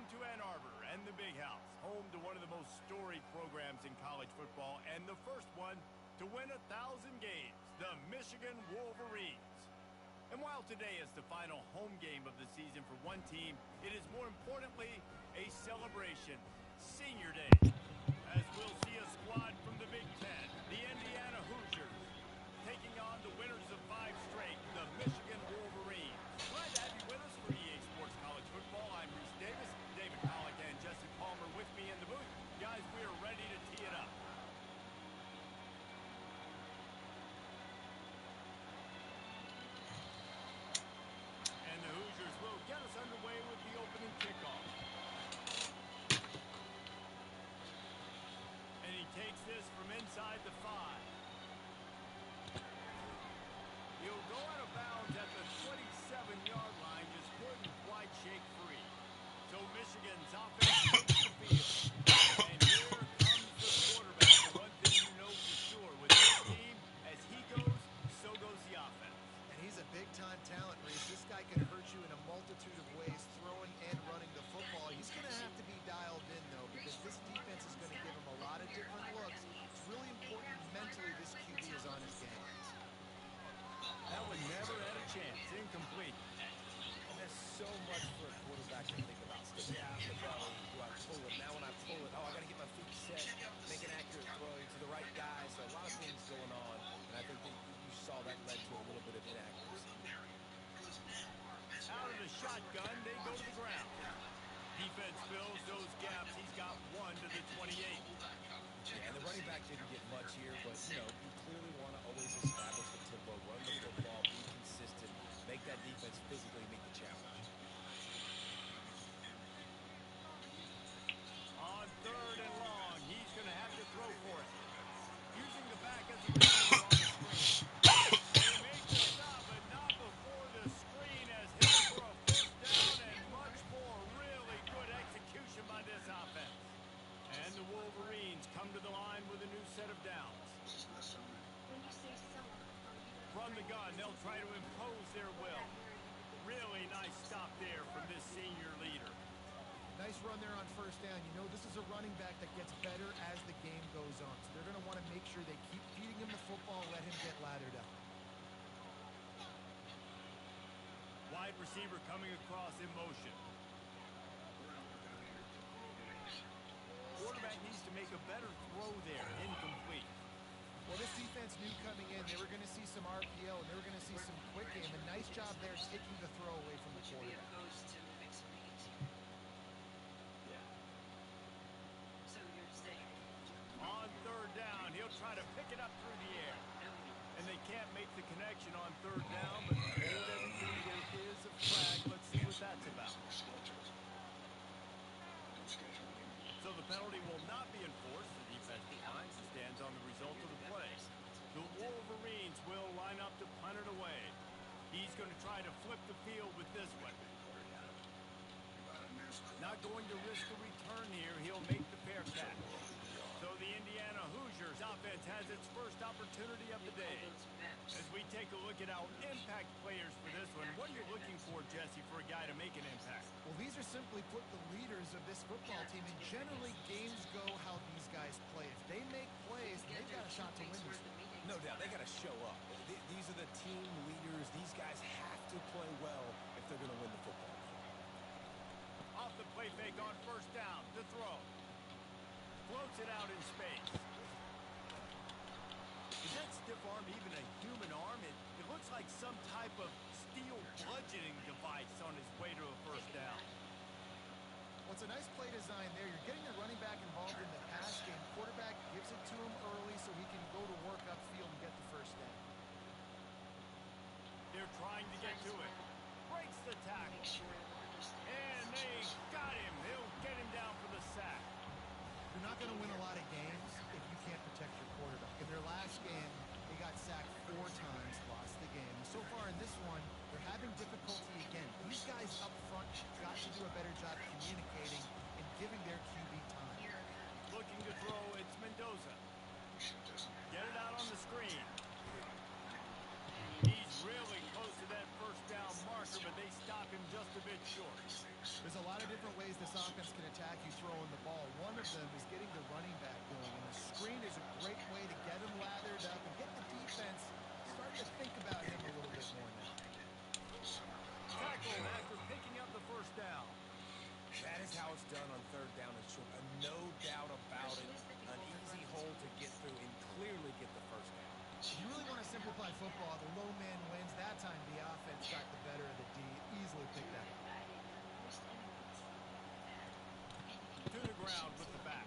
Welcome to Ann Arbor and the Big House, home to one of the most storied programs in college football and the first one to win 1,000 games, the Michigan Wolverines. And while today is the final home game of the season for one team, it is more importantly a celebration, Senior Day, as we'll see a squad from the Big Ten, the Indiana Hoosiers, taking on the winners of 5 straight, the Michigan Wolverines. Glad to have you with us for EA Sports College Football. I'm Reese Davis, David Pollack, and Jesse Palmer with me in the booth. Guys, we are ready to tee it up. And the Hoosiers will get us underway with the opening kickoff. And he takes this from inside the 5. He'll go out of bounds at the 27-yard line, just couldn't quite shake free. So Michigan's offense takes the field. And here comes the quarterback. The one thing you know for sure with this team, as he goes, so goes the offense. And he's a big-time talent, Reese. This guy can hurt you in a multitude of ways, throwing and running the football. He's going to have to be dialed in, though, because this defense is going to give him a lot of different looks. It's really important mentally this QB is on his game. That one never had a chance. Incomplete. And that's so much for a quarterback to think about. Sticking out in the belly. Do I pull it? Now when I pull it, I got to get my feet set, make an accurate throw to the right guy. So a lot of things going on. And I think that you saw that led to a little bit of inaccuracy. Out of the shotgun, they go to the ground. Defense fills those gaps. He's got 1 to the 28. Yeah, and the running back didn't get much here, but, you clearly want to always establish the tempo, run the football, be consistent, make that defense physically meet the challenge. On 3rd and long, he's going to have to throw for it. Using the back as a receiver on the screen. They make the stop, but not before the screen as hit for a first down and much more. Really good execution by this offense. And the Wolverines come to the line with a new set of downs. From the gun, they'll try to impose their will. Really nice stop there from this senior leader. Nice run there on first down. You know, this is a running back that gets better as the game goes on. So they're going to want to make sure they keep feeding him the football, let him get lathered up. Wide receiver coming across in motion. Quarterback needs to make a better throw there. Incomplete. Well, this defense knew coming in they were going to see some RPO and they were going to see some quick game. A nice job there taking the throw away from the quarterback. On 3rd down, he'll try to pick it up through the air. And they can't make the connection on 3rd down, but hold everything. There is a flag. Let's see what that's about. So the penalty will not be enforced. The defense declines and stands on the result of the play. The Wolverines will line up to punt it away. He's going to try to flip the field with this one. Not going to risk a return here. He'll make the fair catch. So the Indiana Hoosiers offense has its first opportunity of the day. As we take a look at our impact players for this one, what are you looking for, Jesse, for a guy to make an impact? Well, these are simply put the leaders of this football team, and generally games go how these guys play. If they make plays, they've got a shot to win this one. No doubt, they got to show up. These are the team leaders. These guys have to play well if they're going to win the football game. Off the play fake on 1st down, the throw. Floats it out in space. Is that stiff arm even a human arm? It looks like some type of steel bludgeoning device on his way to a 1st down. Well, it's a nice play design there. You're getting the running back involved in the pass game. Quarterback gives it to him early so he can go to work upfield and get the 1st down. They're trying to get to it. Breaks the tackle. And they got him. They'll get him down for the sack. You're not going to win a lot of games if you can't protect your quarterback. In their last game, they got sacked 4 times, lost the game. So far in this one, they're having difficulty again. These guys up front got to do a better job communicating and giving their QB time. Looking to throw, it's Mendoza. Get it out on the screen. He's really close to that 1st down marker, but they stop him just a bit short. There's a a lot of different ways this offense can attack you throwing the ball. One of them is getting the running back going, and the screen is a great way to get him lathered up and get the defense starting to think about him a little bit more now. Tackle after picking up the first down. That is how it's done on third down and short. No doubt about it. An easy hole to get through and clearly get the first down. If you really want to simplify football, the low man wins. That time the offense got the better of the D. Easily picked that up. To the ground with the back.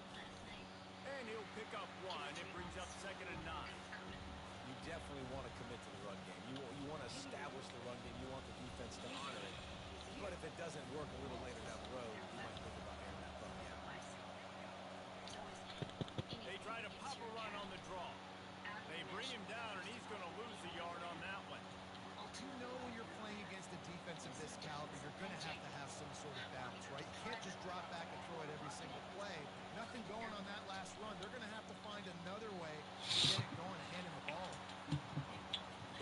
And he'll pick up one. It brings up 2nd and 9. You definitely want to commit to the run game. You want to establish the run game. You want the defense to honor it. But if it doesn't work a little later down the road, you might think about airing that puppy out. They try to pop a run on the draw. They bring him down, and he's going to lose a yard on that one. You know when you're playing against a defense of this caliber, you're going to have some sort of balance, right? You can't just drop back and throw it every single play. Nothing going on that last run. They're going to have to find another way to get it going, handing the ball.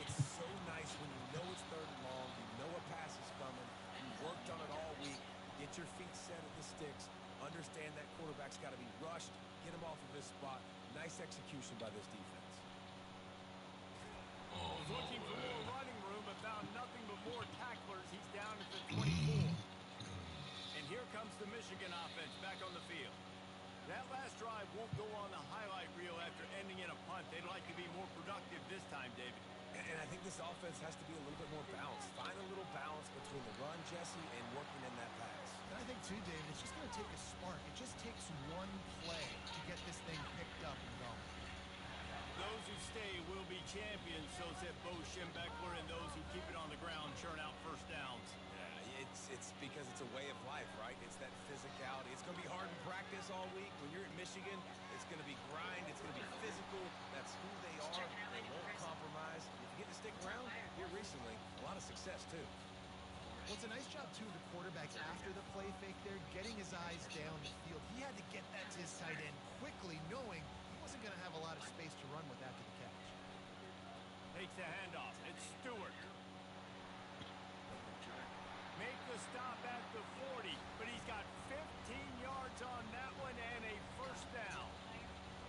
It's so nice when you know it's 3rd and long, you know a pass is coming, you worked on it all week, get your feet set at the sticks, understand that quarterback's got to be rushed, get him off of his spot. Nice execution by this defense. Was looking for more running room, but found nothing but more tacklers. He's down at the 24. And here comes the Michigan offense back on the field. That last drive won't go on the highlight reel after ending in a punt. They'd like to be more productive this time, David. And I think this offense has to be a little bit more balanced. Find a little balance between the run, Jesse, and working in that pass. And I think, too, David, it's just going to take a spark. It just takes one play to get this thing picked up and going. Those who stay will be champions, so said Bo Schembechler, and those who keep it on the ground churn out first downs. Yeah, it's because it's a way of life, right? It's that physicality. It's going to be hard in practice all week. When you're at Michigan, it's going to be grind. It's going to be physical. That's who they are. They won't compromise. If you get to stick around here recently, a lot of success, too. Well, it's a nice job, too, of the quarterback after the play fake there, getting his eyes down the field. He had to get that to his tight end quickly, knowing he wasn't going to have a lot of space to run with after the catch. Takes the handoff. It's Stewart. Make the stop at the 40, but he's got 15 yards on that one and a first down.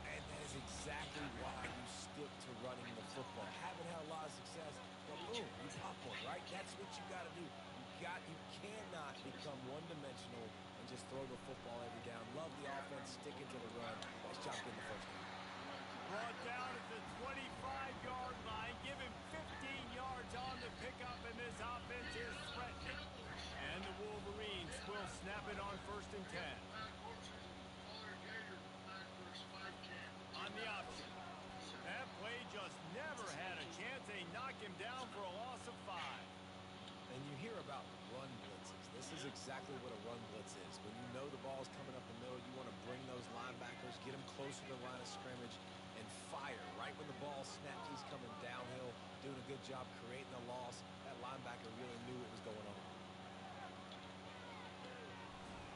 And that is exactly why you stick to running the football. Haven't had a lot of success, but boom, you pop one, right? That's what you got to do. You cannot become one-dimensional and just throw the football every down. Love the offense, sticking to the run. Nice job getting the first down. Brought down at the 25-yard line. Give him 15 yards on the pickup, and this offense is threatening. And the Wolverines will snap it on 1st and 10. On the option. That play just never had a chance. They knock him down for a loss of 5. And you hear about run blitzes. This is exactly what a run blitz is. When you know the ball is coming up the middle, you want to bring those linebackers, get them closer to the line of scrimmage, and fire. Right when the ball snapped, he's coming downhill, doing a good job creating a loss. That linebacker really knew what was going on.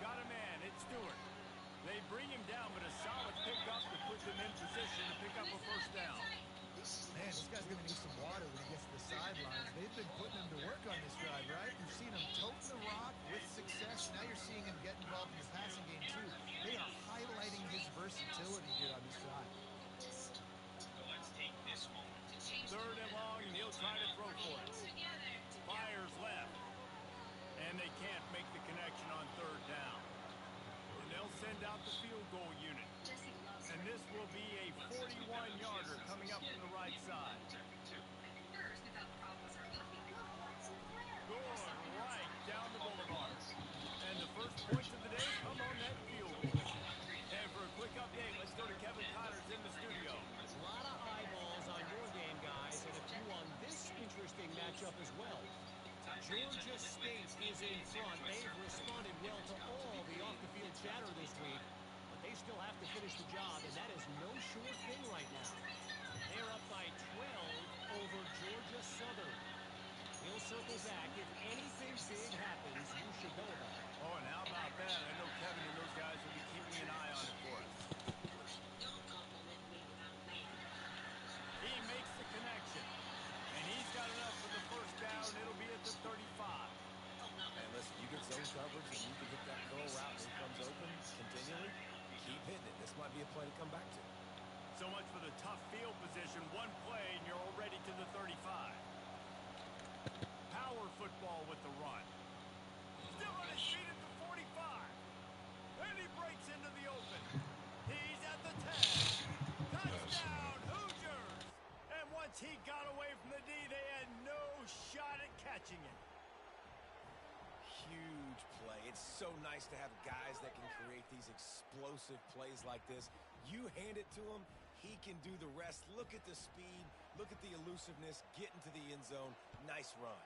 Got a man. It's Stewart. They bring him down, but a solid pickup to put them in position to pick up a first down. Man, this guy's going to need some water when he gets to the sidelines. They've been putting him to work on this drive, right? You've seen him tote the rock with success. Now you're seeing him get involved in the passing game, too. They are highlighting his versatility here on this drive. 3rd and long, and he'll try to throw for it. Fires left. And they can't make the connection on 3rd down. And they'll send out the field goal unit. And this will be a 41-yarder coming up from the right side. Going right down the boulevard. And the first points of the day come on that field goal. And for a quick update, let's go to Kevin Connors in the studio. A lot of eyeballs on your game, guys, and a few on this interesting matchup as well. Georgia State is in front. They've responded well to all the off-the-field chatter this week, but they still have to finish the job, and that is no sure thing right now. They're up by 12 over Georgia Southern. We'll circle back. If anything big happens, you should know about it. Oh, and how about that? I know Kevin and those guys will be keeping an eye on it for us. He makes the connection. And he's got enough for the first down. It'll be at the 35. And listen, you get zone coverage and you can hit be a play to come back to. So much for the tough field position. One play, and you're already to the 35. Power football with the run. Still on his feet at the 45. And he breaks into the open. He's at the 10. Touchdown, Hoosiers! And once he got away from the D, they had no shot at catching it. Huge play. It's so nice to have guys that can create these explosive plays like this. You hand it to him, he can do the rest. Look at the speed. Look at the elusiveness. Get into the end zone. Nice run.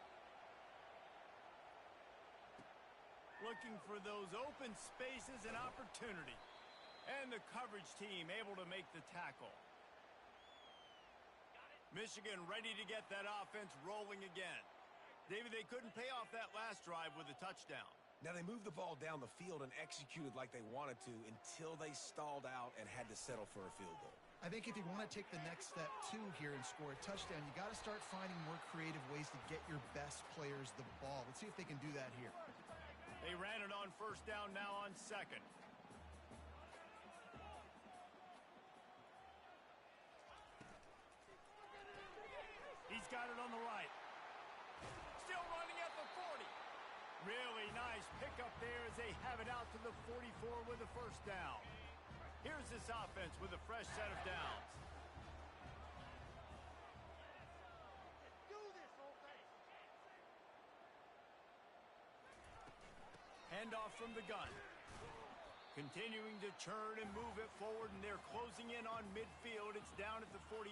Looking for those open spaces and opportunity. And the coverage team able to make the tackle. Michigan ready to get that offense rolling again. David, they couldn't pay off that last drive with a touchdown. Now, they moved the ball down the field and executed like they wanted to until they stalled out and had to settle for a field goal. I think if you want to take the next step, too, here and score a touchdown, you got to start finding more creative ways to get your best players the ball. Let's see if they can do that here. They ran it on first down, now on second. He's got it on the right. Still running at the 40. Really nice pickup there as they have it out to the 44 with a first down. Here's this offense with a fresh set of downs. Handoff from the gun. Continuing to churn and move it forward, and they're closing in on midfield. It's down at the 48.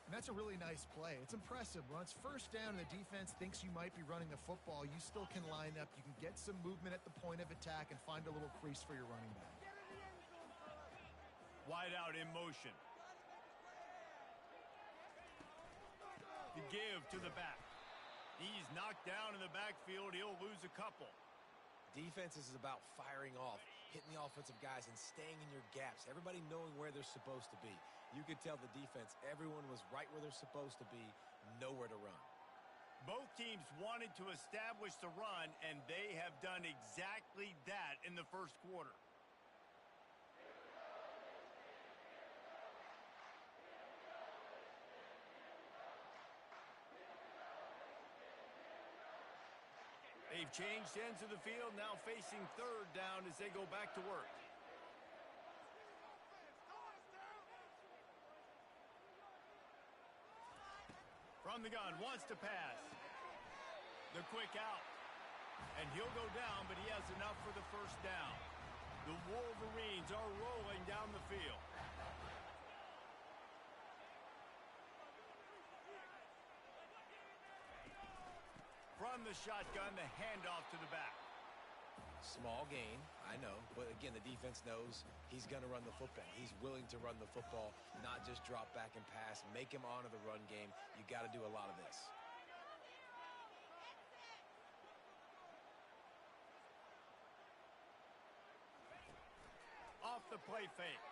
And that's a really nice play. It's impressive. When it's first down and the defense thinks you might be running the football, you still can line up. You can get some movement at the point of attack and find a little crease for your running back. Wide out in motion. The give to the back. He's knocked down in the backfield. He'll lose a couple. Defense is about firing off, hitting the offensive guys, and staying in your gaps. Everybody knowing where they're supposed to be. You could tell the defense, everyone was right where they're supposed to be, nowhere to run. Both teams wanted to establish the run, and they have done exactly that in the first quarter. They've changed ends of the field, now facing third down as they go back to work. From the gun, wants to pass. The quick out. And he'll go down, but he has enough for the first down. The Wolverines are rolling down the field. From the shotgun, the handoff to the back. Small gain, I know, but again, the defense knows he's going to run the football. He's willing to run the football, not just drop back and pass, make him honor the run game. You got to do a lot of this. Off the play fake.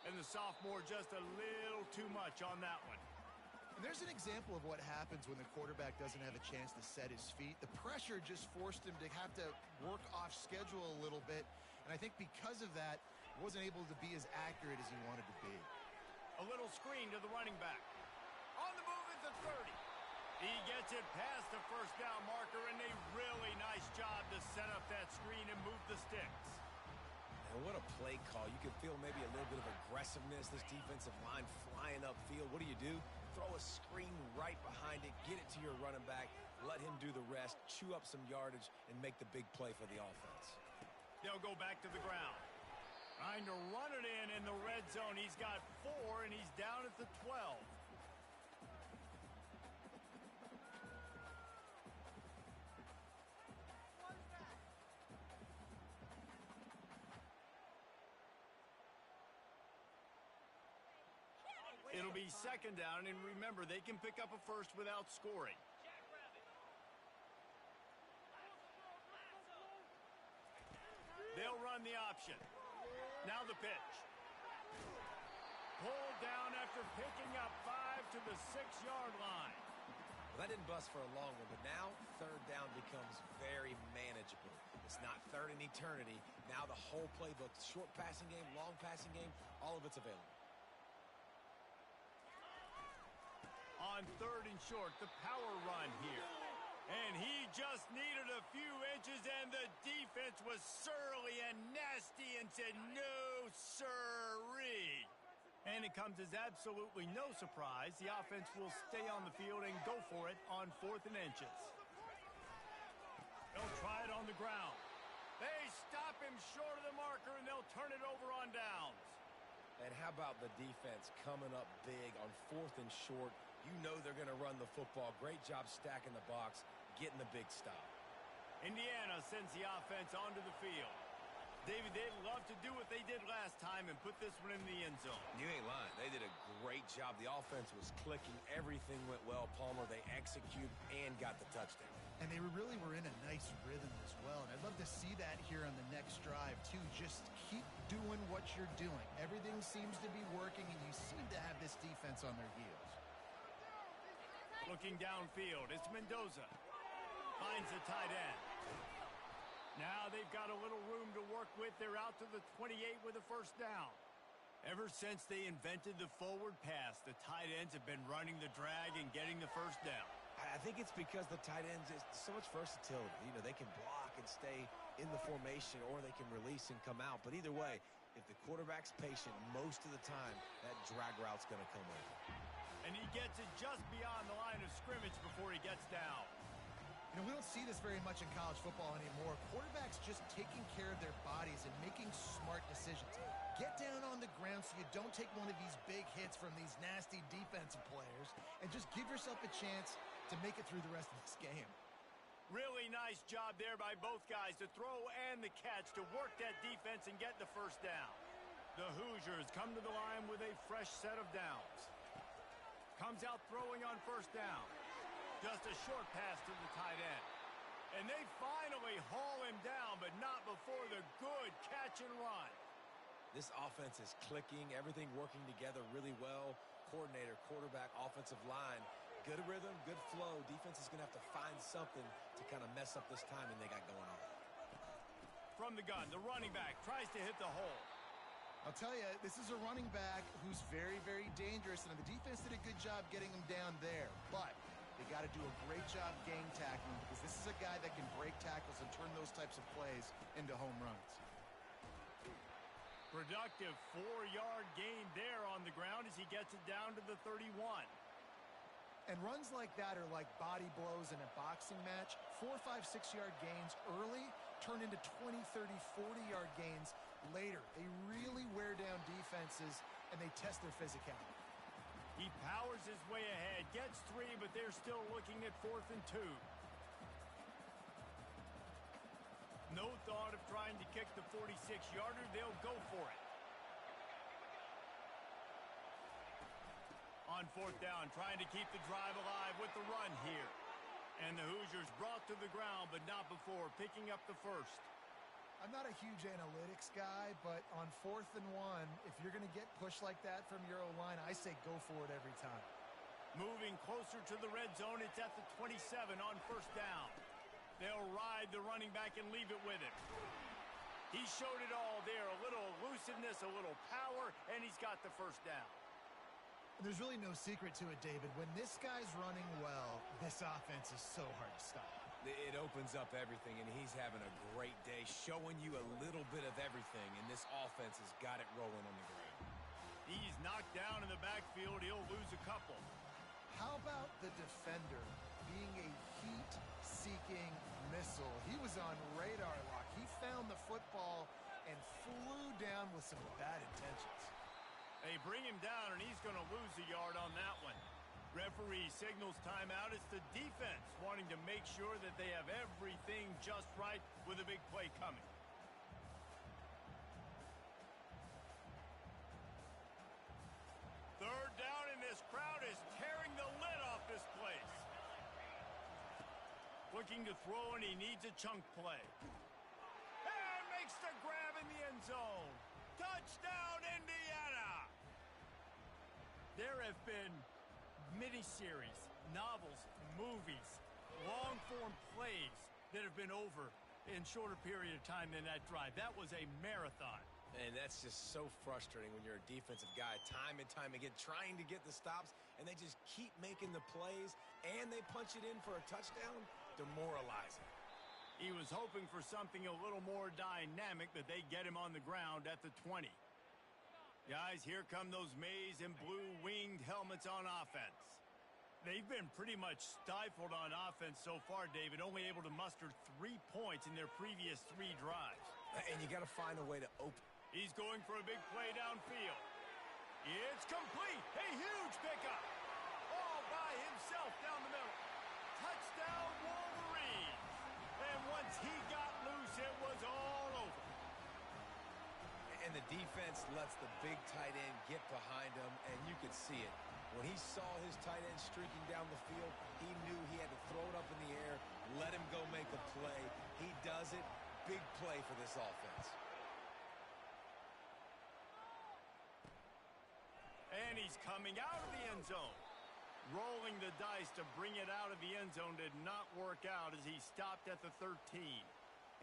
And the sophomore just a little too much on that one. And there's an example of what happens when the quarterback doesn't have a chance to set his feet. The pressure just forced him to have to work off schedule a little bit. And I think because of that, he wasn't able to be as accurate as he wanted to be. A little screen to the running back. On the move at the 30. He gets it past the first down marker, and a really nice job to set up that screen and move the sticks. And what a play call. You can feel maybe a little bit of aggressiveness, this defensive line flying upfield. What do? Throw a screen right behind it, get it to your running back, let him do the rest, chew up some yardage, and make the big play for the offense. They'll go back to the ground. Trying to run it in the red zone. He's got 4, and he's down at the 12. It'll be second down, and remember, they can pick up a first without scoring. They'll run the option. Now the pitch. Pulled down after picking up 5 to the 6-yard line. Well, didn't bust for a long one, but now third down becomes very manageable. It's not third in eternity. Now the whole playbook, short passing game, long passing game, all of it's available. On third and short, the power run here. And he just needed a few inches, and the defense was surly and nasty and said, no, sirree. And it comes as absolutely no surprise. The offense will stay on the field and go for it on 4th and inches. They'll try it on the ground. They stop him short of the marker, and they'll turn it over on downs. And how about the defense coming up big on 4th and short? You know they're going to run the football. Great job stacking the box, getting the big stop. Indiana sends the offense onto the field. David, they'd love to do what they did last time and put this one in the end zone. You ain't lying. They did a great job. The offense was clicking. Everything went well, Palmer. They executed and got the touchdown. And they really were in a nice rhythm as well. And I'd love to see that here on the next drive, too. Just keep doing what you're doing. Everything seems to be working, and you seem to have this defense on their heels. Looking downfield, it's Mendoza. Finds the tight end. Now they've got a little room to work with. They're out to the 28 with a first down. Ever since they invented the forward pass, the tight ends have been running the drag and getting the first down. I think it's because the tight ends is so much versatility. You know, they can block and stay in the formation, or they can release and come out. But either way, if the quarterback's patient, most of the time, that drag route's going to come over. And he gets it just beyond the line of scrimmage before he gets down. You know, we don't see this very much in college football anymore. Quarterbacks just taking care of their bodies and making smart decisions. Get down on the ground so you don't take one of these big hits from these nasty defensive players, and just give yourself a chance to make it through the rest of this game. Really nice job there by both guys, the throw and the catch, to work that defense and get the first down. The Hoosiers come to the line with a fresh set of downs. Comes out throwing on first down. Just a short pass to the tight end. And they finally haul him down, but not before the good catch and run. This offense is clicking, everything working together really well. Coordinator, quarterback, offensive line, good rhythm, good flow. Defense is going to have to find something to kind of mess up this timing they got going on. From the gun, the running back tries to hit the hole. I'll tell you, this is a running back who's very, very dangerous, and the defense did a good job getting him down there. But they got to do a great job gang tackling, because this is a guy that can break tackles and turn those types of plays into home runs. Productive 4-yard gain there on the ground as he gets it down to the 31. And runs like that are like body blows in a boxing match. 4, 5, 6-yard gains early turn into 20, 30, 40-yard gains later. They really wear down defenses, and they test their physicality. He powers his way ahead, gets 3, but they're still looking at 4th and 2. No thought of trying to kick the 46-yarder. They'll go for it. On 4th down, trying to keep the drive alive with the run here. And the Hoosiers brought to the ground, but not before picking up the first. I'm not a huge analytics guy, but on 4th and 1, if you're going to get pushed like that from your O-line, I say go for it every time. Moving closer to the red zone, it's at the 27 on first down. They'll ride the running back and leave it with him. He showed it all there, a little elusiveness, a little power, and he's got the first down. There's really no secret to it, David. When this guy's running well, this offense is so hard to stop. It opens up everything, and he's having a great day, showing you a little bit of everything, and this offense has got it rolling on the ground. He's knocked down in the backfield. He'll lose a couple. How about the defender being a heat-seeking missile? He was on radar lock. He found the football and flew down with some bad intentions. They bring him down, and he's going to lose a yard on that one. Referee signals timeout. It's the defense wanting to make sure that they have everything just right with a big play coming. Third down, and this crowd is tearing the lid off this place. Looking to throw, and he needs a chunk play. And makes the grab in the end zone. Touchdown, Indiana! There have been mini-series, novels, movies, long-form plays that have been over in shorter period of time than that drive. That was a marathon. And that's just so frustrating when you're a defensive guy, time and time again, trying to get the stops, and they just keep making the plays, and they punch it in for a touchdown. Demoralizing. He was hoping for something a little more dynamic, but they get him on the ground at the 20. Guys, here come those maize and blue winged helmets on offense. They've been pretty much stifled on offense so far, David, only able to muster 3 points in their previous 3 drives. And you got to find a way to open. He's going for a big play downfield. It's complete. A huge pickup. All by himself down the middle. Touchdown, Wolverines. And once he got loose, it was all over. And the defense lets the big tight end get behind him, and you could see it. When he saw his tight end streaking down the field, he knew he had to throw it up in the air, let him go make a play. He does it. Big play for this offense. And he's coming out of the end zone. Rolling the dice to bring it out of the end zone did not work out as he stopped at the 13.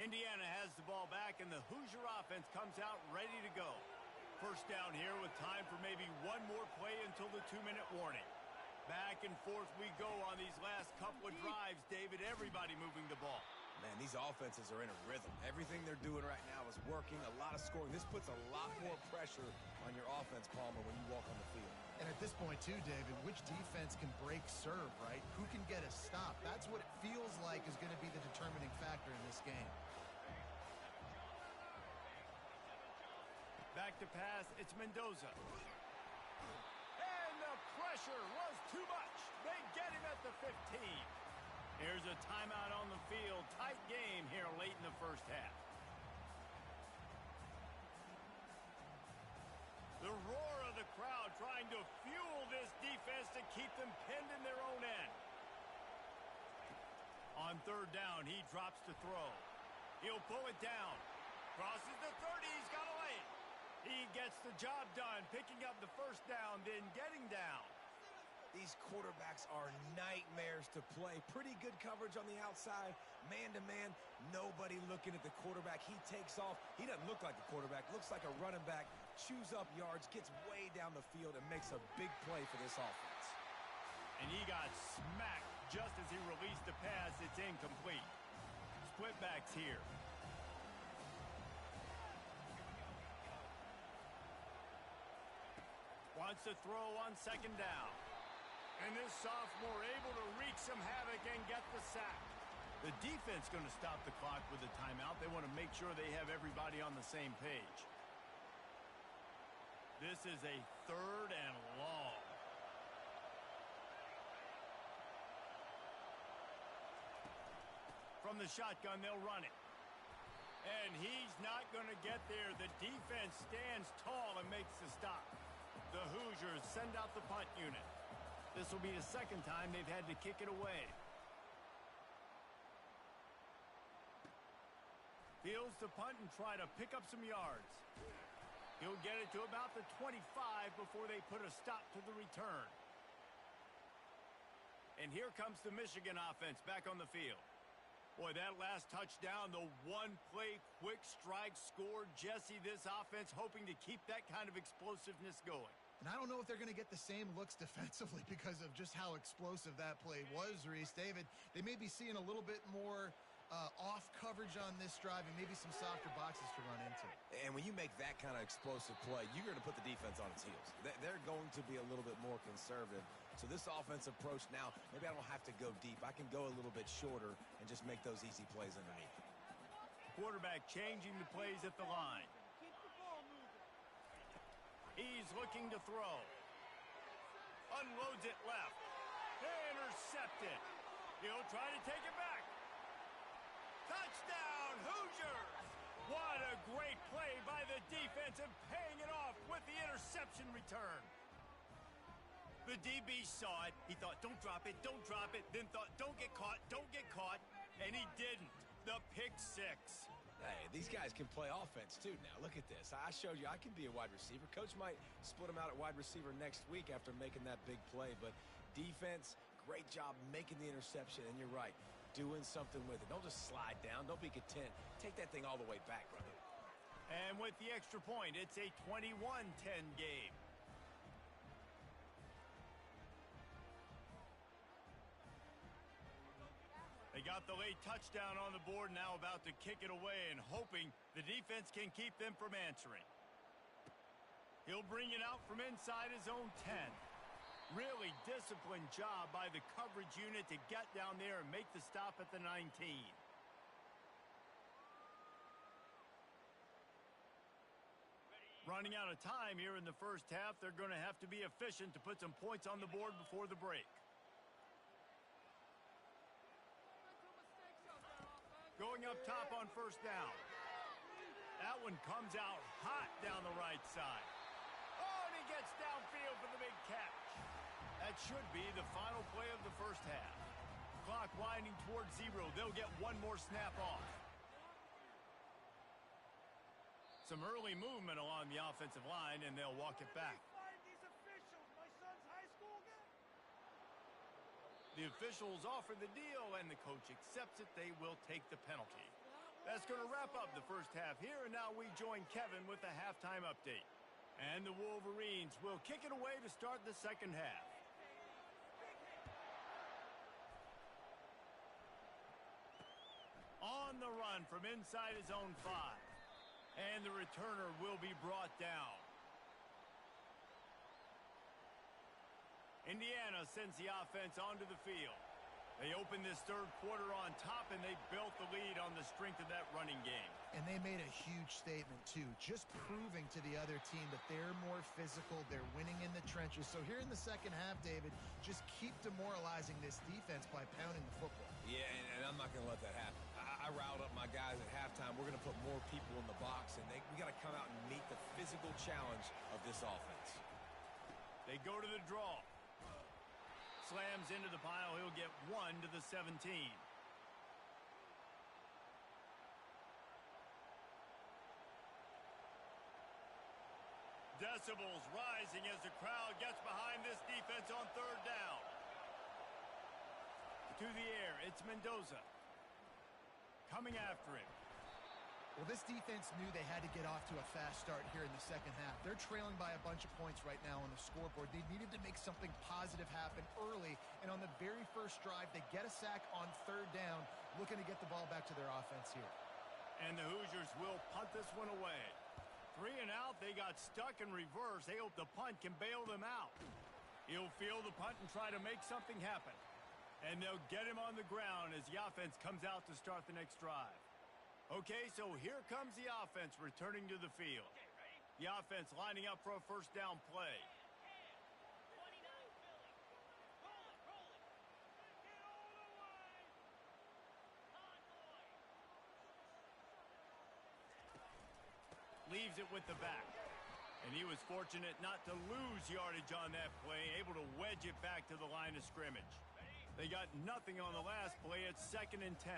Indiana has the ball back, and the Hoosier offense comes out ready to go. First down here with time for maybe one more play until the 2-minute warning. Back and forth we go on these last couple of drives, David. Everybody moving the ball. Man, these offenses are in a rhythm. Everything they're doing right now is working. A lot of scoring. This puts a lot more pressure on your offense, Palmer, when you walk on the field. And at this point, too, David, which defense can break serve, right? Who can get a stop? That's what it feels like is going to be the determining factor in this game. Back to pass, it's Mendoza. And the pressure was too much. They get him at the 15. Here's a timeout on the field. Tight game here late in the first half. The roar of the crowd trying to fuel this defense to keep them pinned in their own end. On third down, he drops to throw. He'll pull it down. Crosses the 30, he's got a lane. He gets the job done, picking up the first down, then getting down. These quarterbacks are nightmares to play. Pretty good coverage on the outside. Man-to-man, nobody looking at the quarterback. He takes off. He doesn't look like a quarterback. Looks like a running back. Chews up yards, gets way down the field, and makes a big play for this offense. And he got smacked just as he released the pass. It's incomplete. Split backs here. Wants to throw on second down. And this sophomore able to wreak some havoc and get the sack. The defense going to stop the clock with a timeout. They want to make sure they have everybody on the same page. This is a third and long. From the shotgun, they'll run it. And he's not going to get there. The defense stands tall and makes the stop. The Hoosiers send out the punt unit. This will be the second time they've had to kick it away. Fields to punt and try to pick up some yards. He'll get it to about the 25 before they put a stop to the return. And here comes the Michigan offense back on the field. Boy, that last touchdown, the one-play quick strike score. Jesse, this offense hoping to keep that kind of explosiveness going. And I don't know if they're going to get the same looks defensively because of just how explosive that play was, Reese. David, they may be seeing a little bit more off coverage on this drive and maybe some softer boxes to run into. And when you make that kind of explosive play, you're going to put the defense on its heels. They're going to be a little bit more conservative. So this offense approach now, maybe I don't have to go deep. I can go a little bit shorter and just make those easy plays underneath. Quarterback changing the plays at the line. He's looking to throw. Unloads it left. Intercepted. He'll try to take it back. Touchdown, Hoosiers! What a great play by the defense and paying it off with the interception return. The DB saw it. He thought, don't drop it, don't drop it. Then thought, don't get caught, don't get caught. And he didn't. The pick six. Hey, these guys can play offense too now. Look at this. I showed you I can be a wide receiver. Coach might split him out at wide receiver next week after making that big play. But defense, great job making the interception, and you're right, doing something with it. Don't just slide down. Don't be content. Take that thing all the way back, brother. And with the extra point, it's a 21-10 game. They got the late touchdown on the board, now about to kick it away and hoping the defense can keep them from answering. He'll bring it out from inside his own 10. Really disciplined job by the coverage unit to get down there and make the stop at the 19. Running out of time here in the first half, they're going to have to be efficient to put some points on the board before the break. Going up top on first down. That one comes out hot down the right side. Oh, and he gets downfield for the big catch. That should be the final play of the first half. Clock winding towards 0. They'll get one more snap off. Some early movement along the offensive line, and they'll walk it back. The officials offer the deal, and the coach accepts it. They will take the penalty. That's going to wrap up the first half here, and now we join Kevin with the halftime update. And the Wolverines will kick it away to start the second half. On the run from inside his own 5. And the returner will be brought down. Indiana sends the offense onto the field. They open this third quarter on top, and they built the lead on the strength of that running game. And they made a huge statement, too, just proving to the other team that they're more physical, they're winning in the trenches. So here in the second half, David, just keep demoralizing this defense by pounding the football. Yeah, and I'm not going to let that happen. I riled up my guys at halftime. We're going to put more people in the box, and we got to come out and meet the physical challenge of this offense. They go to the draw. Slams into the pile. He'll get 1 to the 17. Decibels rising as the crowd gets behind this defense on third down. To the air, it's Mendoza. Coming after him. Well, this defense knew they had to get off to a fast start here in the second half. They're trailing by a bunch of points right now on the scoreboard. They needed to make something positive happen early, and on the very first drive, they get a sack on third down, looking to get the ball back to their offense here. And the Hoosiers will punt this one away. 3 and out, they got stuck in reverse. They hope the punt can bail them out. He'll field the punt and try to make something happen. And they'll get him on the ground as the offense comes out to start the next drive. Okay, so here comes the offense returning to the field. The offense lining up for a first down play. Leaves it with the back. And he was fortunate not to lose yardage on that play, able to wedge it back to the line of scrimmage. They got nothing on the last play. It's 2nd and 10.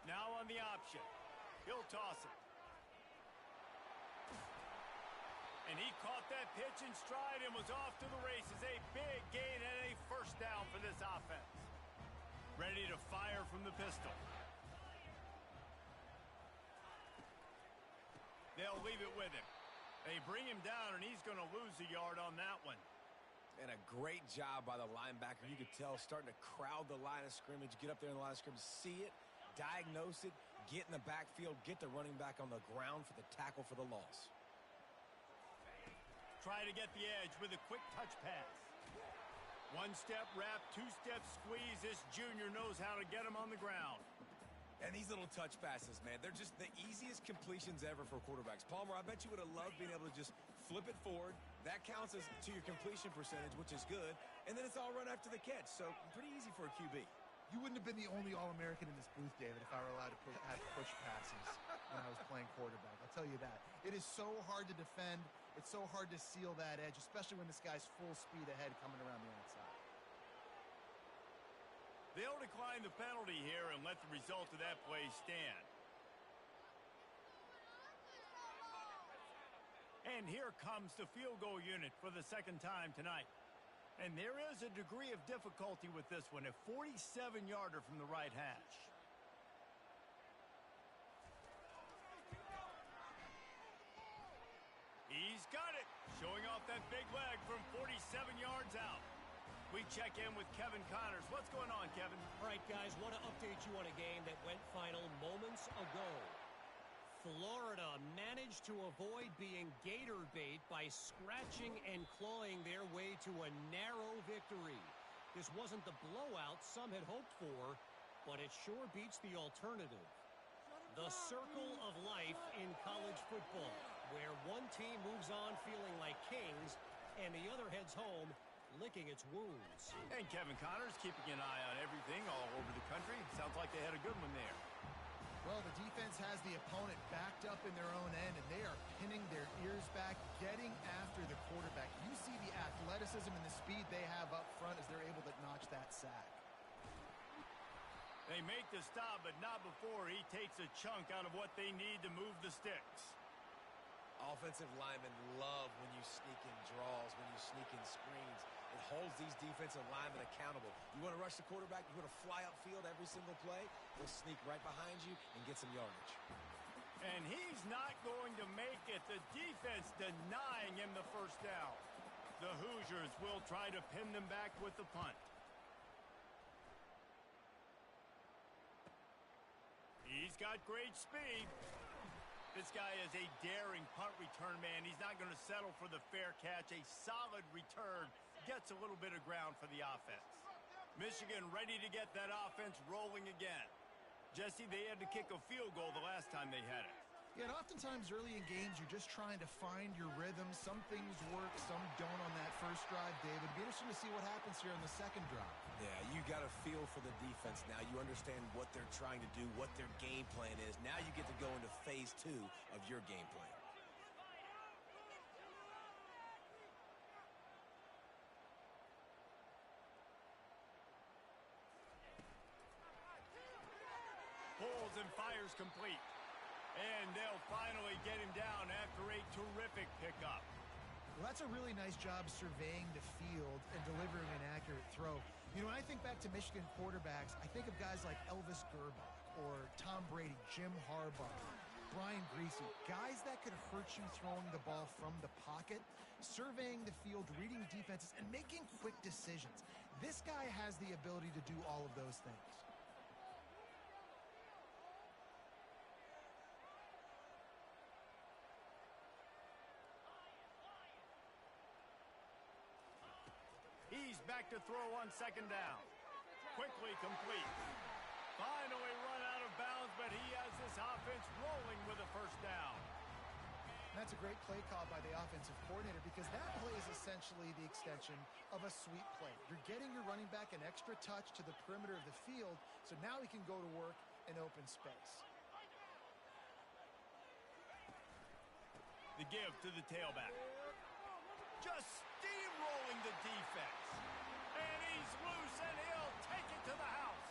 Now on the option. He'll toss it. And he caught that pitch in stride and was off to the races. A big gain and a first down for this offense. Ready to fire from the pistol. They'll leave it with him. They bring him down, and he's going to lose a yard on that one. And a great job by the linebacker. You could tell starting to crowd the line of scrimmage, get up there in the line of scrimmage, see it, diagnose it, get in the backfield, get the running back on the ground for the tackle for the loss. Try to get the edge with a quick touch pass. 1-step wrap, 2-step squeeze. This junior knows how to get him on the ground. And these little touch passes, man, they're just the easiest completions ever for quarterbacks. Palmer, I bet you would have loved being able to just flip it forward. That counts as to your completion percentage, which is good. And then it's all run after the catch, so pretty easy for a QB. You wouldn't have been the only All-American in this booth, David, if I were allowed to have push passes when I was playing quarterback. I'll tell you that. It is so hard to defend. It's so hard to seal that edge, especially when this guy's full speed ahead coming around the outside. They'll decline the penalty here and let the result of that play stand. And here comes the field goal unit for the second time tonight. And there is a degree of difficulty with this one, a 47-yarder from the right hash. He's got it, showing off that big leg from 47 yards out. We check in with Kevin Connors. What's going on, Kevin? All right, guys, want to update you on a game that went final moments ago. Florida managed to avoid being gator bait by scratching and clawing their way to a narrow victory. This wasn't the blowout some had hoped for, but it sure beats the alternative. The circle of life in college football, where one team moves on feeling like kings and the other heads home licking its wounds. And Kevin Connors keeping an eye on everything all over the country. Sounds like they had a good one there. Well, the defense has the opponent backed up in their own end, and they are pinning their ears back, getting after the quarterback. You see the athleticism and the speed they have up front as they're able to notch that sack. They make the stop, but not before he takes a chunk out of what they need to move the sticks. Offensive linemen love when you sneak in draws, when you sneak in screens. It holds these defensive linemen accountable. You want to rush the quarterback, you want to fly upfield every single play, they'll sneak right behind you and get some yardage. And he's not going to make it. The defense denying him the first down. The Hoosiers will try to pin them back with the punt. He's got great speed. This guy is a daring punt return man. He's not going to settle for the fair catch. A solid return gets a little bit of ground for the offense. Michigan ready to get that offense rolling again. Jesse, they had to kick a field goal the last time they had it. Yeah, and oftentimes early in games, you're just trying to find your rhythm. Some things work, some don't on that first drive, David. It'd be interesting to see what happens here on the second drive. Yeah, you got a feel for the defense now. You understand what they're trying to do, what their game plan is. Now you get to go into phase 2 of your game plan. Pulls and fires complete. And they'll finally get him down after a terrific pickup. Well, that's a really nice job surveying the field and delivering an accurate throw. You know, when I think back to Michigan quarterbacks, I think of guys like Elvis Gerbach or Tom Brady, Jim Harbaugh, Brian Griese, guys that could hurt you throwing the ball from the pocket, surveying the field, reading defenses, and making quick decisions. This guy has the ability to do all of those things. He's back to throw on second down. Quickly complete. Finally run out of bounds, but he has this offense rolling with a first down. That's a great play call by the offensive coordinator because that play is essentially the extension of a sweep play. You're getting your running back an extra touch to the perimeter of the field, so now he can go to work in open space. The give to the tailback. Just steamrolling the defense. And he's loose, and he'll take it to the house.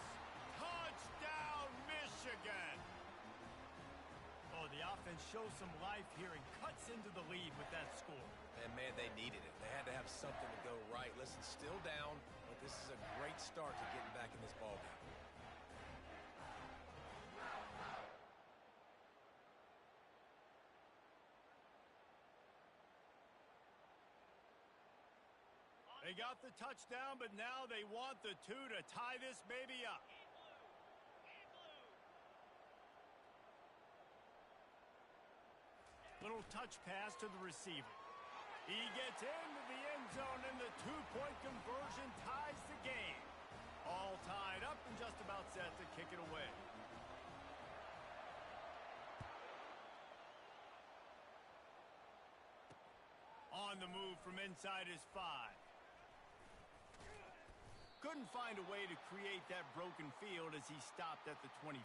Touchdown, Michigan. Oh, the offense shows some life here and cuts into the lead with that score. And, man, they needed it. They had to have something to go right. Listen, still down, but this is a great start to getting back in this ballgame. They got the touchdown, but now they want the 2 to tie this baby up. Little touch pass to the receiver. He gets into the end zone, and the 2-point conversion ties the game. All tied up and just about set to kick it away. On the move from inside his 5. Couldn't find a way to create that broken field as he stopped at the 25.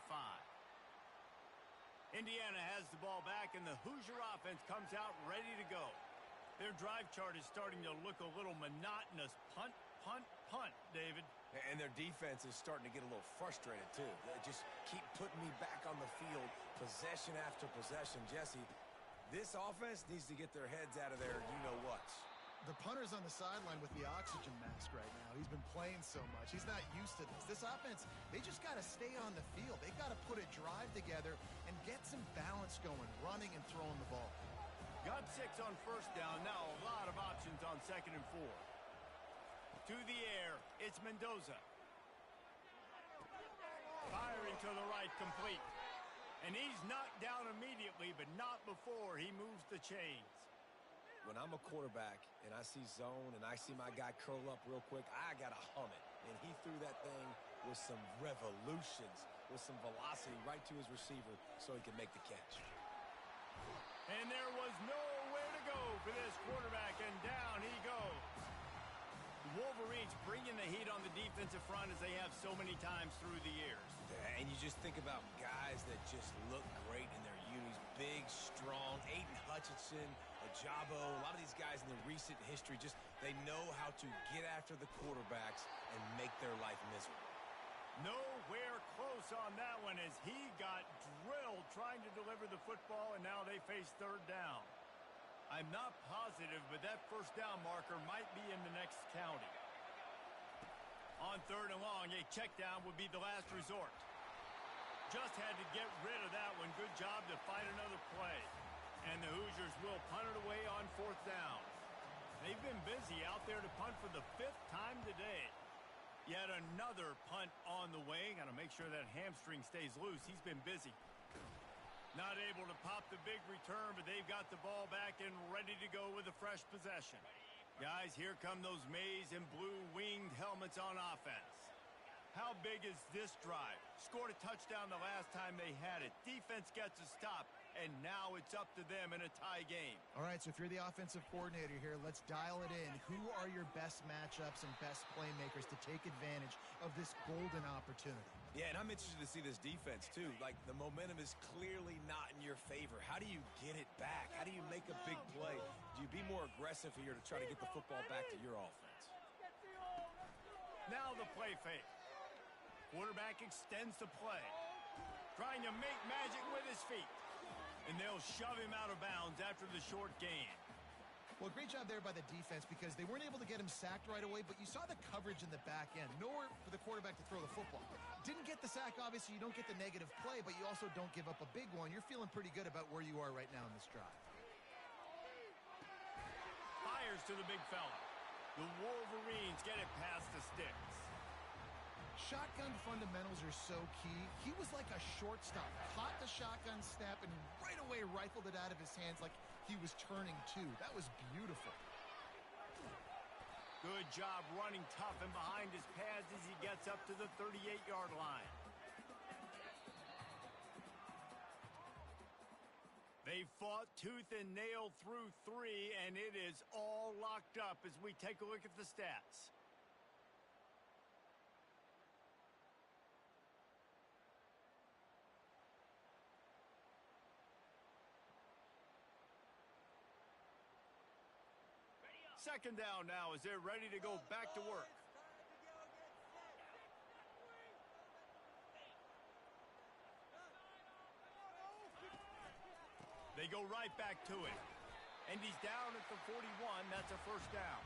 Indiana has the ball back, and the Hoosier offense comes out ready to go. Their drive chart is starting to look a little monotonous. Punt, punt, punt, David. And their defense is starting to get a little frustrated, too. They just keep putting me back on the field, possession after possession. Jesse, this offense needs to get their heads out of there, you-know-what. The punter's on the sideline with the oxygen mask right now. He's been playing so much. He's not used to this. This offense, they just got to stay on the field. They got to put a drive together and get some balance going, running and throwing the ball. Got 6 on first down. Now a lot of options on 2nd and 4. To the air, it's Mendoza. Firing to the right, complete. And he's knocked down immediately, but not before he moves the chains. When I'm a quarterback and I see zone and I see my guy curl up real quick, I got to hum it. And he threw that thing with some revolutions, with some velocity right to his receiver so he could make the catch. And there was nowhere to go for this quarterback, and down he goes. The Wolverines bringing the heat on the defensive front as they have so many times through the years. And you just think about guys that just look great in their unis. Big, strong, Aiden Hutchinson, Ajabo, a lot of these guys in the recent history, just they know how to get after the quarterbacks and make their life miserable. Nowhere close on that one as he got drilled trying to deliver the football, and now they face 3rd down. I'm not positive, but that first down marker might be in the next county. On 3rd and long, a check down would be the last resort. Just had to get rid of that one. Good job to fight another play. And the Hoosiers will punt it away on 4th down. They've been busy out there to punt for the 5th time today. Yet another punt on the way. Got to make sure that hamstring stays loose. He's been busy. Not able to pop the big return, but they've got the ball back and ready to go with a fresh possession. Guys, here come those maize and blue winged helmets on offense. How big is this drive? Scored a touchdown the last time they had it. Defense gets a stop, and now it's up to them in a tie game. All right, so if you're the offensive coordinator here, let's dial it in. Who are your best matchups and best playmakers to take advantage of this golden opportunity? Yeah, and I'm interested to see this defense, too. Like, the momentum is clearly not in your favor. How do you get it back? How do you make a big play? Do you be more aggressive here to try to get the football back to your offense? Now the play fake. Quarterback extends the play. Trying to make magic with his feet. And they'll shove him out of bounds after the short gain. Well, great job there by the defense because they weren't able to get him sacked right away, but you saw the coverage in the back end. Nowhere for the quarterback to throw the football. Didn't get the sack, obviously. You don't get the negative play, but you also don't give up a big one. You're feeling pretty good about where you are right now in this drive. Fires to the big fella. The Wolverines get it past the sticks. Shotgun fundamentals are so key. He was like a shortstop. Caught the shotgun snap and right away rifled it out of his hands like he was turning two. That was beautiful. Good job running tough and behind his pads as he gets up to the 38-yard line. They fought tooth and nail through 3, and it is all locked up as we take a look at the stats. Second down now as they're ready to go back to work. They go right back to it. And he's down at the 41. That's a first down.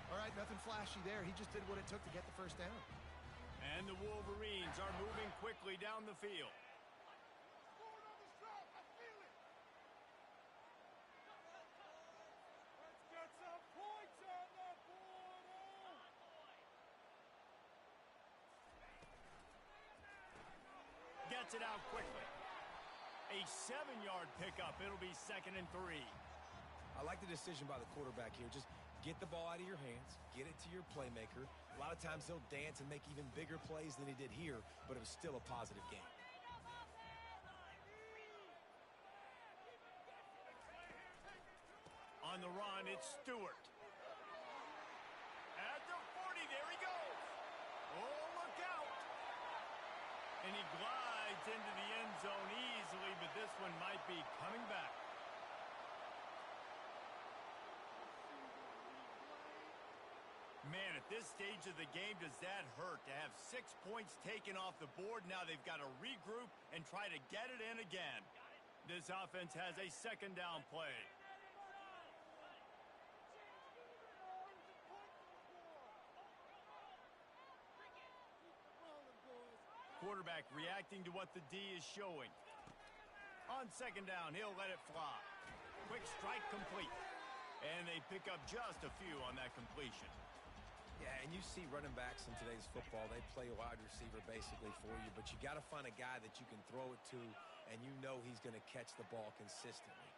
All right, nothing flashy there. He just did what it took to get the first down. And the Wolverines are moving quickly down the field. Gets it out quickly. A 7-yard pickup. It'll be 2nd and 3. I like the decision by the quarterback here. Just get the ball out of your hands, get it to your playmaker. A lot of times he'll dance and make even bigger plays than he did here, but it was still a positive game. On the run, it's Stewart. At the 40, there he goes. Oh, look out. And he glides into the end zone easily, but this one might be coming back. Man, at this stage of the game, does that hurt to have 6 points taken off the board? Now they've got to regroup and try to get it in again. This offense has a second down play. quarterback reacting to what the D is showing. On second down, he'll let it fly. Quick strike complete. And they pick up just a few on that completion. Yeah, and you see running backs in today's football, they play wide receiver basically for you, but you got to find a guy that you can throw it to, and you know he's going to catch the ball consistently.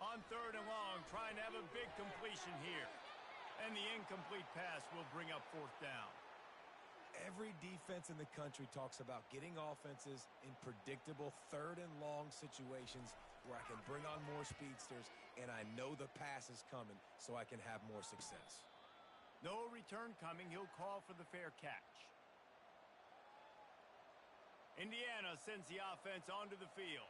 On third and long, trying to have a big completion here. And the incomplete pass will bring up fourth down. Every defense in the country talks about getting offenses in predictable third and long situations where I can bring on more speedsters and I know the pass is coming so I can have more success. No return coming. He'll call for the fair catch. Indiana sends the offense onto the field.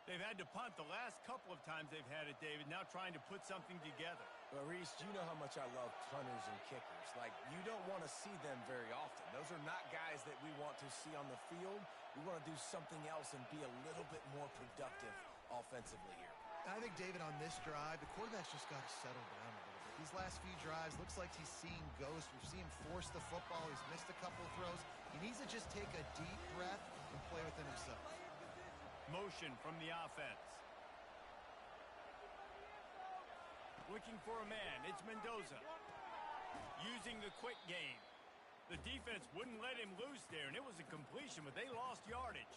They've had to punt the last couple of times they've had it, David, now trying to put something together. Well, Reese, you know how much I love punters and kickers. Like, you don't want to see them very often. Those are not guys that we want to see on the field. We want to do something else and be a little bit more productive offensively here. I think, David, on this drive, the quarterback's just got to settle down a little bit. These last few drives, looks like he's seeing ghosts. We've seen him force the football. He's missed a couple of throws. He needs to just take a deep breath and play within himself. Motion from the offense. Looking for a man. It's Mendoza. Using the quick game. The defense wouldn't let him loose there, and it was a completion, but they lost yardage.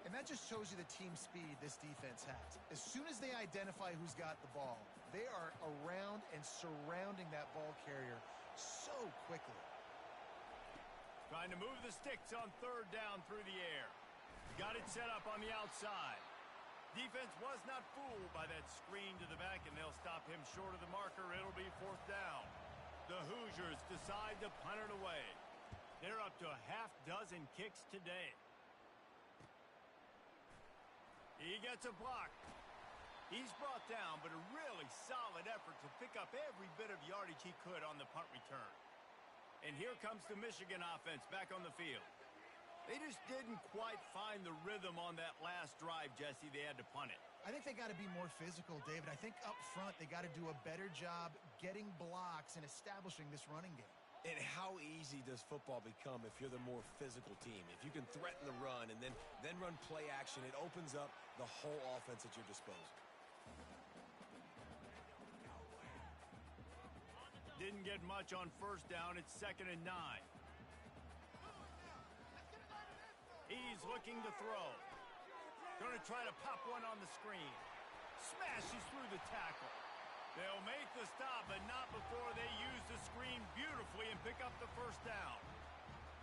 And that just shows you the team speed this defense has. As soon as they identify who's got the ball, they are around and surrounding that ball carrier so quickly. Trying to move the sticks on third down through the air. Got it set up on the outside. Defense was not fooled by that screen to the back, and they'll stop him short of the marker. It'll be fourth down. The Hoosiers decide to punt it away. They're up to a half dozen kicks today. He gets a block. He's brought down, but a really solid effort to pick up every bit of yardage he could on the punt return. And here comes the Michigan offense back on the field. They just didn't quite find the rhythm on that last drive, Jesse. They had to punt it. I think they got to be more physical, David. I think up front they got to do a better job getting blocks and establishing this running game. And how easy does football become if you're the more physical team? If you can threaten the run and then run play action, it opens up the whole offense at your disposal. Didn't get much on first down. It's 2nd and 9. He's looking to throw. Going to try to pop one on the screen. Smashes through the tackle. They'll make the stop, but not before they use the screen beautifully and pick up the first down.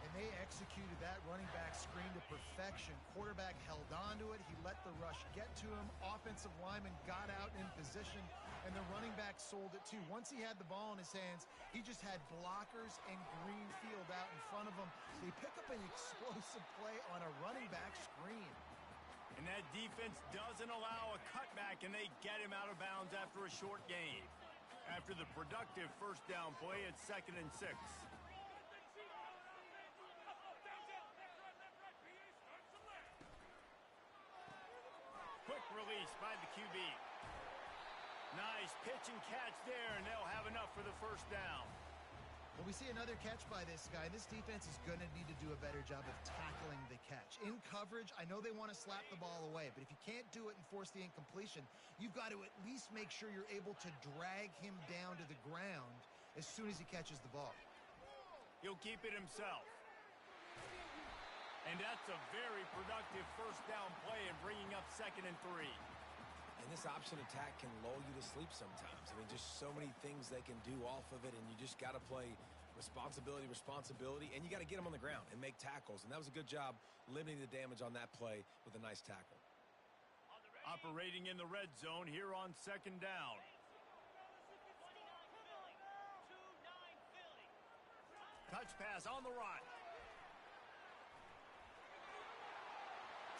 And they executed that running back screen to perfection. Quarterback held on to it. He let the rush get to him. Offensive lineman got out in position, and the running back sold it too. Once he had the ball in his hands, he just had blockers and green field out in front of him. They pick up an explosive play on a running back screen. And that defense doesn't allow a cutback, and they get him out of bounds after a short gain. After the productive first down play, it's 2nd and 6. Quick release by the QB. Nice pitch and catch there, and they'll have enough for the first down. Well, we see another catch by this guy. This defense is going to need to do a better job of tackling the catch. In coverage, I know they want to slap the ball away, but if you can't do it and force the incompletion, you've got to at least make sure you're able to drag him down to the ground as soon as he catches the ball. He'll keep it himself. And that's a very productive first down play and bringing up 2nd and 3. And this option attack can lull you to sleep sometimes. I mean, just so many things they can do off of it, and you just got to play responsibility, and you got to get them on the ground and make tackles. And that was a good job limiting the damage on that play with a nice tackle. Operating in the red zone here on 2nd down. Touch pass on the run.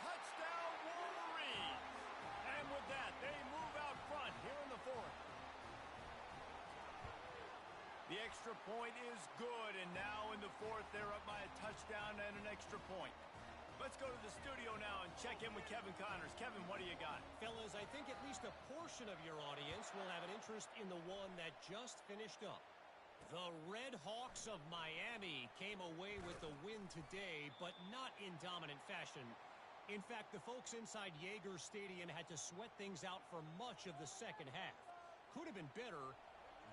Touchdown Wolverines! And with that, they move out front here in the 4th. The extra point is good, and now in the 4th, they're up by a touchdown and an extra point. Let's go to the studio now and check in with Kevin Connors. Kevin, what do you got? Fellas, I think at least a portion of your audience will have an interest in the one that just finished up. The Red Hawks of Miami came away with the win today, but not in dominant fashion. In fact, the folks inside Yager Stadium had to sweat things out for much of the second half. Could have been better,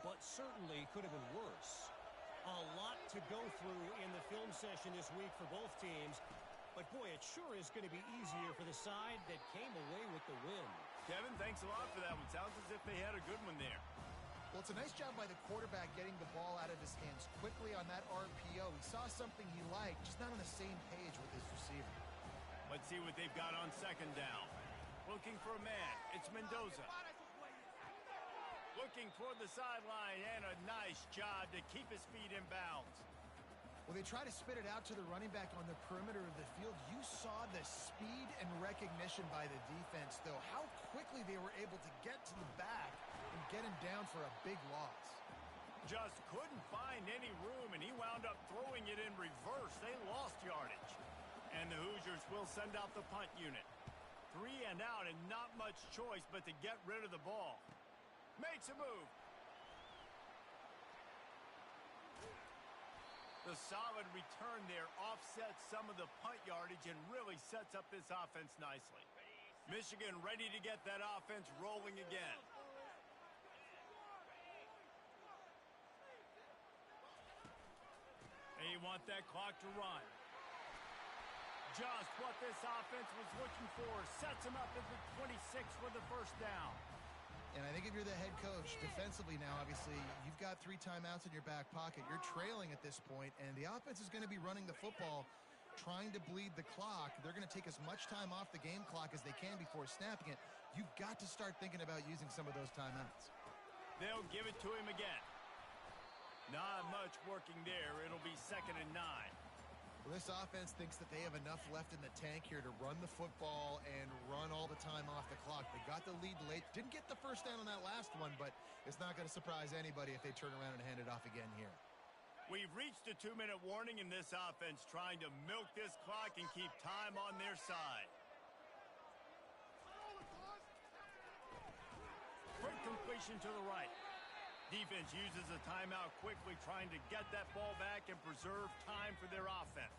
but certainly could have been worse. A lot to go through in the film session this week for both teams, but boy, it sure is going to be easier for the side that came away with the win. Kevin, thanks a lot for that one. Sounds as if they had a good one there. Well, it's a nice job by the quarterback getting the ball out of his hands quickly on that RPO. He saw something he liked, just not on the same page with his receiver. Let's see what they've got on second down. Looking for a man. It's Mendoza. Looking toward the sideline, and a nice job to keep his feet in bounds. Well, they try to spit it out to the running back on the perimeter of the field. You saw the speed and recognition by the defense, though. How quickly they were able to get to the back and get him down for a big loss. Just couldn't find any room, and he wound up throwing it in reverse. They lost yardage. And the Hoosiers will send out the punt unit. 3 and out, and not much choice but to get rid of the ball. Makes a move. The solid return there offsets some of the punt yardage and really sets up this offense nicely. Michigan ready to get that offense rolling again. They want that clock to run. Just what this offense was looking for. Sets him up at the 26 for the first down. And I think if you're the head coach, defensively now, obviously, you've got 3 timeouts in your back pocket. You're trailing at this point, and the offense is going to be running the football, trying to bleed the clock. They're going to take as much time off the game clock as they can before snapping it. You've got to start thinking about using some of those timeouts. They'll give it to him again. Not much working there. It'll be 2nd and 9. Well, this offense thinks that they have enough left in the tank here to run the football and run all the time off the clock. They got the lead late. Didn't get the first down on that last one, but it's not going to surprise anybody if they turn around and hand it off again here. We've reached a 2-minute warning in this offense, trying to milk this clock and keep time on their side. Quick completion to the right. Defense uses a timeout quickly, trying to get that ball back and preserve time for their offense.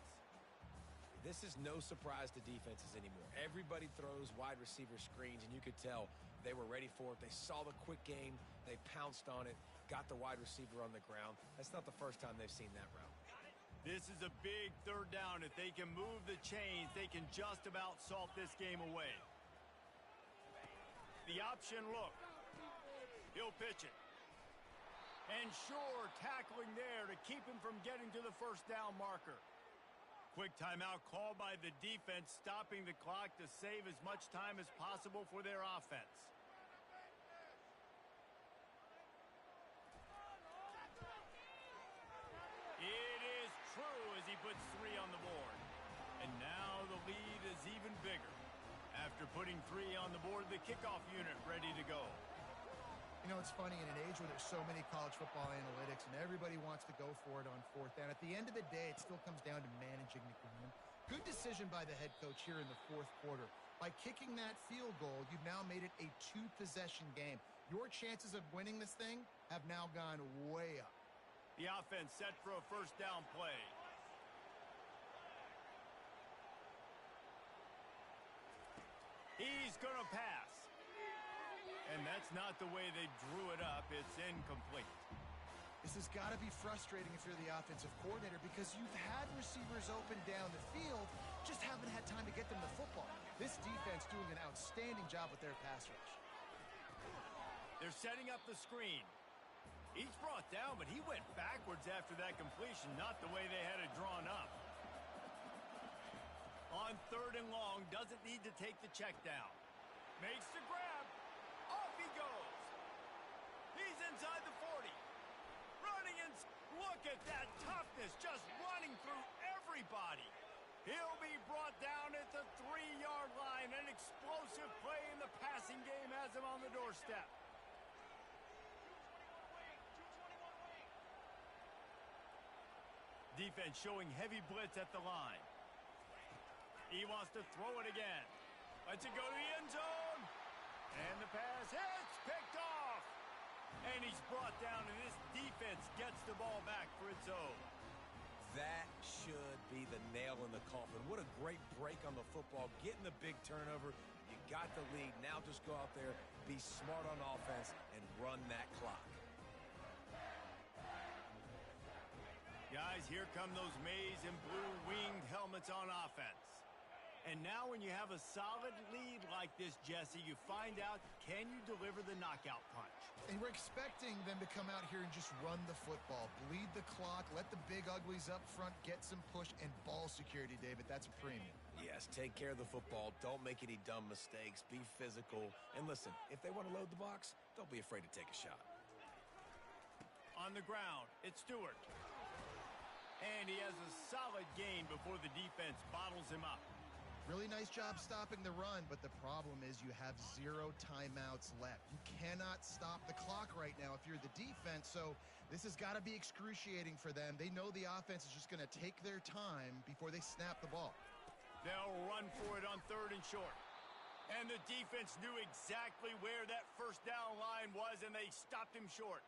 This is no surprise to defenses anymore. Everybody throws wide receiver screens, and you could tell they were ready for it. They saw the quick game. They pounced on it, got the wide receiver on the ground. That's not the first time they've seen that route. This is a big 3rd down. If they can move the chains, they can just about salt this game away. The option look. He'll pitch it. And sure, tackling there to keep him from getting to the first down marker. Quick timeout called by the defense, stopping the clock to save as much time as possible for their offense. It is true as he puts 3 on the board. And now the lead is even bigger. After putting 3 on the board, the kickoff unit ready to go. You know, it's funny, in an age where there's so many college football analytics and everybody wants to go for it on 4th down, at the end of the day, it still comes down to managing the game. Good decision by the head coach here in the 4th quarter. By kicking that field goal, you've now made it a 2-possession game. Your chances of winning this thing have now gone way up. The offense set for a first down play. He's going to pass. And that's not the way they drew it up. It's incomplete. This has got to be frustrating if you're the offensive coordinator, because you've had receivers open down the field, just haven't had time to get them the football. This defense doing an outstanding job with their pass rush. They're setting up the screen. He's brought down, but he went backwards after that completion, not the way they had it drawn up. On 3rd and long, doesn't need to take the check down. Makes the grab. Off he goes. He's inside the 40. Running in. Look at that toughness, just running through everybody. He'll be brought down at the 3-yard line. An explosive play in the passing game has him on the doorstep. Defense showing heavy blitz at the line. He wants to throw it again. Lets it go to the end zone. And the pass hits, picked off. And he's brought down, and this defense gets the ball so. That should be the nail in the coffin. What a great break on the football. Getting the big turnover. You got the lead. Now just go out there, be smart on offense, and run that clock. Guys, here come those maize and blue winged helmets on offense. And now when you have a solid lead like this, Jesse, you find out, can you deliver the knockout punch? And we're expecting them to come out here and just run the football, bleed the clock, let the big uglies up front get some push and ball security, David. That's a premium. Yes, take care of the football. Don't make any dumb mistakes. Be physical. And listen, if they want to load the box, don't be afraid to take a shot. On the ground, it's Stewart. And he has a solid gain before the defense bottles him up. Really nice job stopping the run, but the problem is you have 0 timeouts left. You cannot stop the clock right now if you're the defense, so this has got to be excruciating for them. They know the offense is just going to take their time before they snap the ball. They'll run for it on 3rd and short. And the defense knew exactly where that first down line was, and they stopped him short.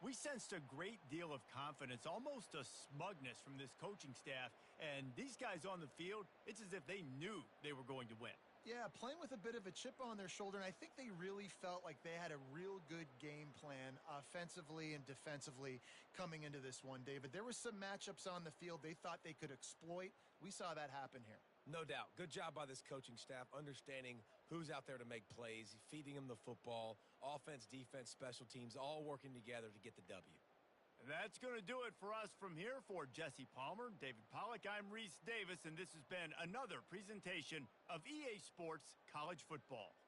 We sensed a great deal of confidence, almost a smugness from this coaching staff. And these guys on the field, it's as if they knew they were going to win. Yeah, playing with a bit of a chip on their shoulder, and I think they really felt like they had a real good game plan offensively and defensively coming into this one, David. There were some matchups on the field they thought they could exploit. We saw that happen here. No doubt. Good job by this coaching staff, understanding who's out there to make plays, feeding them the football, offense, defense, special teams, all working together to get the W. That's going to do it for us from here. For Jesse Palmer, David Pollack, I'm Reese Davis, and this has been another presentation of EA Sports College Football.